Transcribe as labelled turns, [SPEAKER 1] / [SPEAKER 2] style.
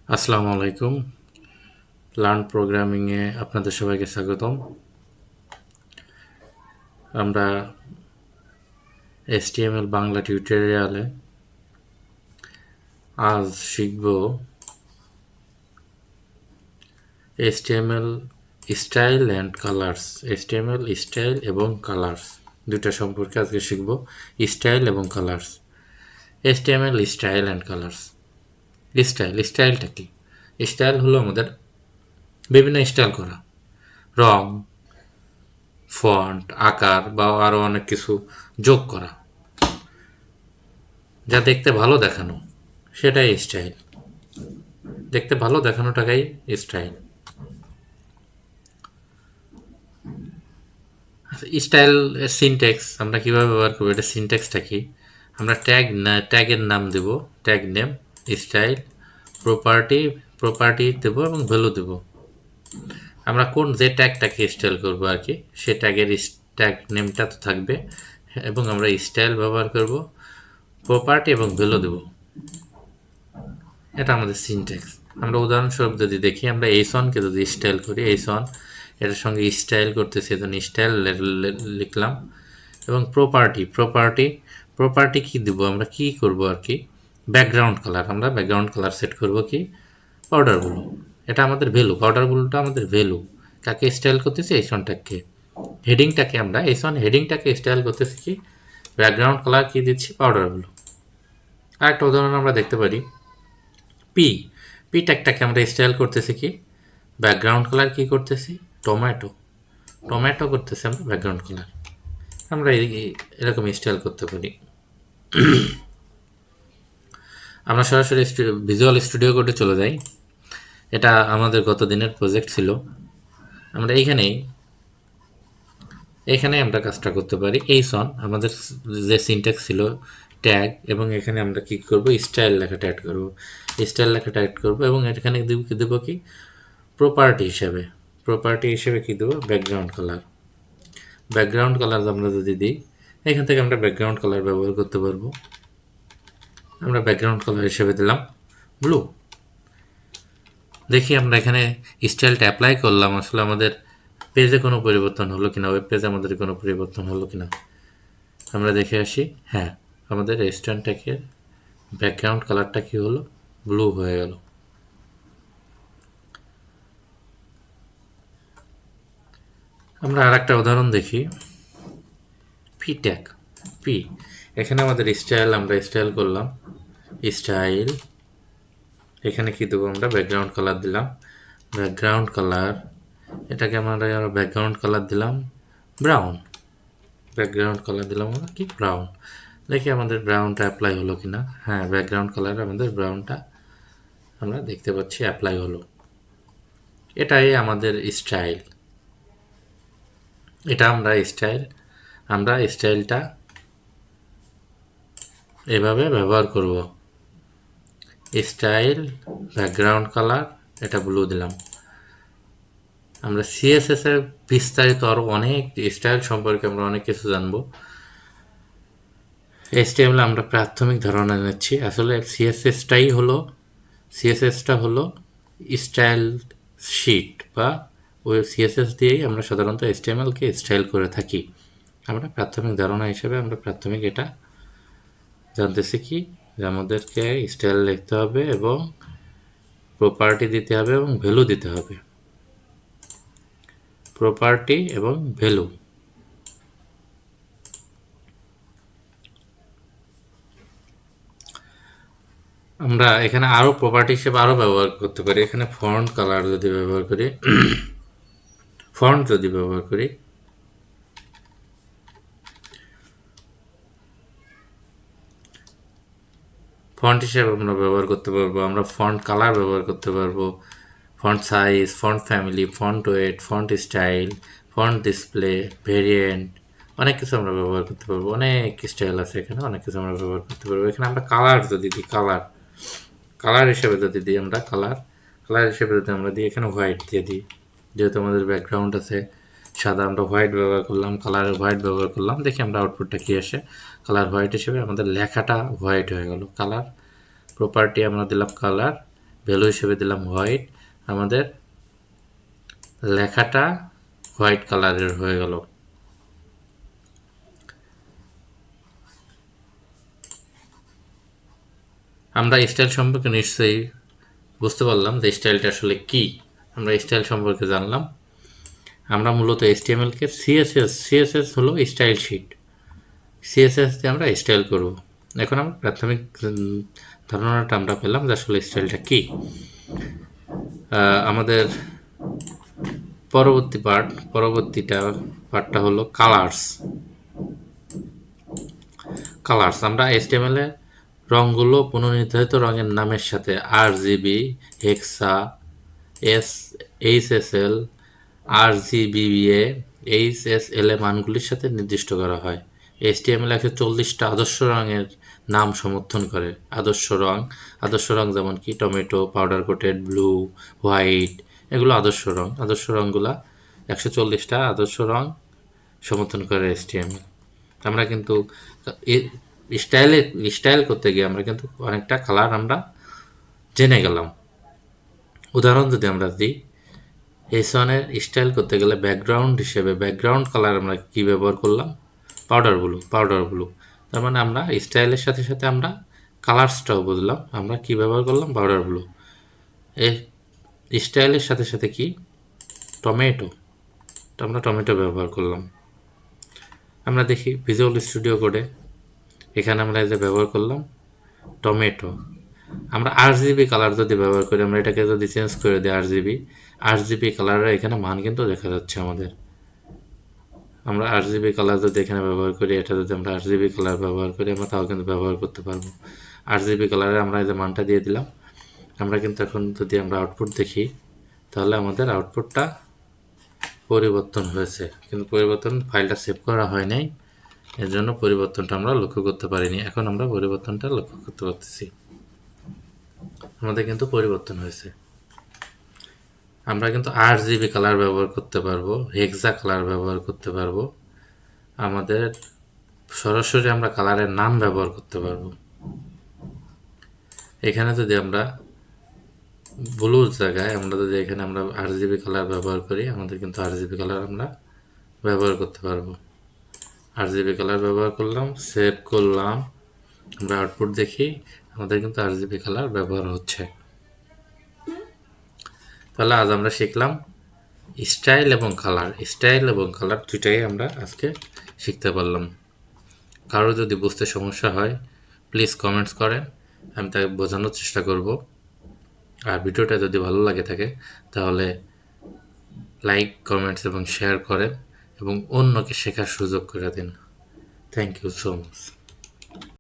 [SPEAKER 1] আসসালামু আলাইকুম। লার্ন প্রোগ্রামিংয়ে আপনাদের সবাইকে স্বাগতম। আমরা HTML বাংলা টিউটোরিয়ালে আজ শিখব HTML style and colours. HTML style এবং কালার্স দুইটা সম্পর্কে আজকে শিখব। স্টাইল এবং colours. HTML style and colours. স্টাইলটা কি? স্টাইল হলো আমাদের বিভিন্ন স্টাইল করা, রং, ফন্ট, আকার বা আরও অনেক কিছু যোগ করা, যা দেখতে ভালো দেখানো, সেটাই স্টাইল। দেখতে ভালো দেখানোটাকেই স্টাইল। স্টাইল সিনট্যাক্স আমরা কিভাবে ব্যবহার করবো, এটা সিনট্যাক্সটা কি? আমরা ট্যাগের নাম দেব, ট্যাগ নেম, স্টাইল, প্রপার্টি দেব এবং ভ্যালু দেব। আমরা যে ট্যাগটাকে স্টাইল করবো আর কি, সে ট্যাগ নেমটা তো থাকবে এবং আমরা স্টাইল ব্যবহার করব, প্রপার্টি এবং ভ্যালু দেব। এটা আমাদের সিনট্যাক্স। আমরা উদাহরণস্বরূপ যদি দেখি, আমরা এইসনকে যদি স্টাইল করি, এইসন এটার সঙ্গে স্টাইল করতেছি, এজন্য স্টাইল লিখলাম। এবং প্রপার্টি কি দেবো, আমরা কি করব আর কি, ব্যাকগ্রাউন্ড কালার। আমরা ব্যাকগ্রাউন্ড কালার সেট করব কি, পাউডার ব্লু। এটা আমাদের ভ্যালু, পাউডার ব্লুটা আমাদের ভ্যালু। কাকে স্টাইল করতেছি? এইসনটাকে। হেডিংটাকে স্টাইল করতেছি কি, ব্যাকগ্রাউন্ড কালার কি দিচ্ছি, পাউডার ব্লু। আরেকটা উদাহরণ আমরা দেখতে পারি, পি পি ট্যাগটাকে আমরা স্টাইল করতেছি কি, ব্যাকগ্রাউন্ড কালার কি করতেছি, টমেটো করতেছি আমরা ব্যাকগ্রাউন্ড কালার। আমরা এরকম স্টাইল করতে পারি। আমরা সরাসরি ভিজুয়াল স্টুডিও কোডে চলে যাই। এটা আমাদের গত দিনের প্রজেক্ট ছিল। আমরা এখানে আমরা কাজটা করতে পারি। এইসন আমাদের যে সিনট্যাক্স ছিল ট্যাগ, এবং এখানে আমরা কি করব, স্টাইল লেখাটা অ্যাড করব এবং এখানে দেব কি, প্রপার্টি হিসেবে কি দেবো, ব্যাকগ্রাউন্ড কালার আমরা যদি দিই, এখান থেকে আমরা ব্যাকগ্রাউন্ড কালার ব্যবহার করতে পারবো। আমরা ব্যাকগ্রাউন্ড কালার হিসেবে দিলাম ব্লু। দেখি আমরা এখানে স্টাইলটা অ্যাপ্লাই করলাম, আসলে আমাদের পেজে কোনো পরিবর্তন হলো কিনা, ওয়েব পেজে আমাদের কোনো পরিবর্তন হলো কিনা আমরা দেখে আসি। হ্যাঁ, আমাদের রেস্টুরেন্টটাকে ব্যাকগ্রাউন্ড কালারটা কি হলো, ব্লু হয়ে গেল। আমরা আর একটা উদাহরণ দেখি, পি এখানে আমাদের আমরা স্টাইল করলাম, স্টাইল। এখানে কি দেবো, আমরা ব্যাকগ্রাউন্ড কালার দিলাম, এটাকে আমরা ব্যাকগ্রাউন্ড কালার দিলাম ব্রাউন। আমরা কি, ব্রাউন। দেখি আমাদের ব্রাউনটা অ্যাপ্লাই হলো কিনা। হ্যাঁ, ব্যাকগ্রাউন্ড কালার আমাদের ব্রাউনটা আমরা দেখতে পাচ্ছি অ্যাপ্লাই হলো। এটাই আমাদের স্টাইল। আমরা স্টাইলটা এভাবে ব্যবহার করব। স্টাইল, ব্যাকগ্রাউন্ড কালার, এটা ব্লু দিলাম। আমরা সিএসএস এর বিস্তারিত আরও অনেক স্টাইল সম্পর্কে আমরা অনেক কিছু জানবো। HTML আমরা প্রাথমিক ধারণা নিচ্ছি। আসলে সিএসএসটা হলো স্টাইল শিট, বা ওই সিএসএস দিয়েই আমরা সাধারণত HTML-কে স্টাইল করে থাকি। আমরা প্রাথমিক ধারণা হিসেবে আমরা প্রাথমিক এটা জানতেছি কি, যে আমাদেরকে স্টাইল লিখতে হবে এবং প্রপার্টি দিতে হবে এবং ভ্যালু দিতে হবে। প্রপার্টি এবং ভ্যালু। আমরা এখানে আরও প্রপার্টি হিসেবে আরও ব্যবহার করতে পারি। এখানে ফন্ট কালার যদি ব্যবহার করি, ফন্ট হিসেবে আমরা ব্যবহার করতে পারবো। আমরা ফন্ট কালার ব্যবহার করতে পারবো, font size, font family, font wait, font style, font display, variant, অনেক কিছু আমরা ব্যবহার করতে পারবো। অনেক স্টাইল আছে এখানে, অনেক কিছু আমরা ব্যবহার করতে পারবো। এখানে আমরা কালার যদি দিই, কালার হিসেবে যদি দিই, আমরা দিই এখানে হোয়াইট দিয়ে দিই। যেহেতু আমাদের ব্যাকগ্রাউন্ড আছে সাদা, আমরা হোয়াইট ব্যবহার করলাম, কালারের হোয়াইট ব্যবহার করলাম। দেখি আমরা আউটপুটটা কী আসে। কালার হোয়াইট হিসেবে আমাদের লেখাটা হোয়াইট হয়ে গেল। কালার প্রপার্টি আমরা দিলাম কালার, ভ্যালু হিসেবে দিলাম হোয়াইট। আমাদের লেখাটা হোয়াইট কালারের হয়ে গেল। আমরা স্টাইল সম্পর্কে নিশ্চয়ই বুঝতে পারলাম যে স্টাইলটা আসলে কি। আমরা স্টাইল সম্পর্কে জানলাম। আমরা মূলত HTML-কে সিএসএস হলো স্টাইল শিট। সিএসএস দিয়ে আমরা স্টাইল করব। এখন আমরা প্রাথমিক ধারণাটা আমরা পেলাম যে আসলে স্টাইলটা কি। আমাদের পার্টটা হলো কালার্স। আমরা HTML এ রঙগুলো পুনর্নির্ধারিত রঙের নামের সাথে RGB, হেক্সা, HSL, RGBA, HSL এ মানগুলির সাথে নির্দিষ্ট করা হয়। HTML 140টা আদর্শ রঙের নাম সমর্থন করে। আদর্শ রং যেমন কি tomato, powder coated, blue, white, এগুলো আদর্শ রং। আদর্শ রঙগুলা 140টা আদর্শ রং সমর্থন করে HTML। আমরা কিন্তু স্টাইল করতে গিয়ে আমরা কিন্তু অনেকটা কালার আমরা জেনে গেলাম। উদাহরণ যদি আমরা দিই, H1-এর স্টাইল করতে গেলে ব্যাকগ্রাউন্ড কালার আমরা কি ব্যবহার করলাম? Powder blue. তার মানে আমরা স্টাইলের সাথে সাথে আমরা কালার্সটাও বুঝলাম। আমরা কি ব্যবহার করলাম? Powder blue. স্টাইলের সাথে সাথে কি? আমরা টমেটো ব্যবহার করলাম। আমরা দেখি ভিজুয়াল স্টুডিও কোডে, এখানে আমরা এই যে ব্যবহার করলাম টমেটো। আমরা RGB কালার যদি ব্যবহার করি, আমরা এটাকে যদি চেঞ্জ করে দিই RGB কালারের এখানে মান কিন্তু দেখা যাচ্ছে আমাদের। আমরা RGB কালার যদি এখানে ব্যবহার করি, এটা যদি আমরা RGB কালার ব্যবহার করি, আমরা তাও কিন্তু ব্যবহার করতে পারবো। RGB কালারে আমরা এই যে মানটা দিয়ে দিলাম। আমরা কিন্তু এখন যদি আমরা আউটপুট দেখি, তাহলে আমাদের আউটপুটটা পরিবর্তন হয়েছে, কিন্তু ফাইলটা সেভ করা হয় নাই, এর জন্য পরিবর্তনটা আমরা লক্ষ্য করতে পারিনি। এখন আমরা পরিবর্তনটা লক্ষ্য করতে পারতেছি, আমাদের কিন্তু পরিবর্তন হয়েছে। আমরা কিন্তু RGB কালার ব্যবহার করতে পারবো, হেক্সা কালার ব্যবহার করতে পারবো, আমাদের সরাসরি আমরা কালারের নাম ব্যবহার করতে পারবো। এখানে যদি আমরা ব্লুর জায়গায় আমরা যদি এখানে আমরা RGB কালার ব্যবহার করি, আমাদের কিন্তু RGB কালার আমরা ব্যবহার করতে পারবো। RGB কালার ব্যবহার করলাম, সেভ করলাম, আমরা আউটপুট দেখি, আমাদের কিন্তু RGB কালার ব্যবহার হচ্ছে। তাহলে আজ আমরা শিখলাম স্টাইল এবং কালার দুইটাই আমরা আজকে শিখতে পারলাম। কারো যদি বুঝতে সমস্যা হয় প্লিজ কমেন্টস করেন, আমি তাকে বোঝানোর চেষ্টা করব। আর ভিডিওটা যদি ভালো লাগে থাকে তাহলে লাইক, কমেন্টস এবং শেয়ার করেন এবং অন্যকে শেখার সুযোগ করে দিন। Thank you so much.